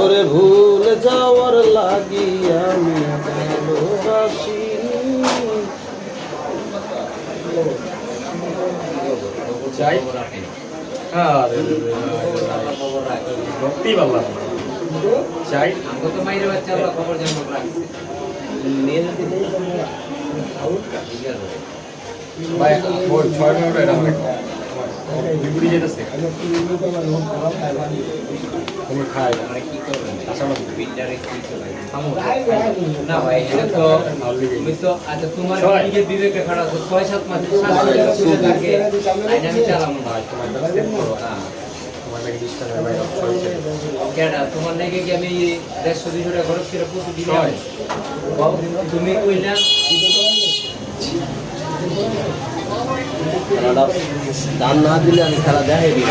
ওরে ভুলে যাওয়ার লাগি আমি ভালোবাসি চাই ভক্তি বাবা চাই আমাকে তো মাইরে বাচ্চা আমরা খবর জানবো রাখছি ভাই ওই 6 মিনিট এটা অনেক বিপুরি যেতেছে তুমি খাই আমরা কি করবেন আশা করি বিটারে কি চলে না ভাই এটা তো তুমি তো আচ্ছা তোমার নিজের বিবেকে খারাপ আছে 6-7 মাস শাসন থাকে আইনা আমি চালাবো ভাই তোমার দ্বারা সেভ করো হ্যাঁ তোমার নাকি ডিস্টার্ব হয় ভাই ছয় কেডা তোমার নাকি কি আমি 150-200 টাকা খরচ করে প্রতিদিন তুমি কইলা দান না দিলে আমি খেলা দেখাই দিই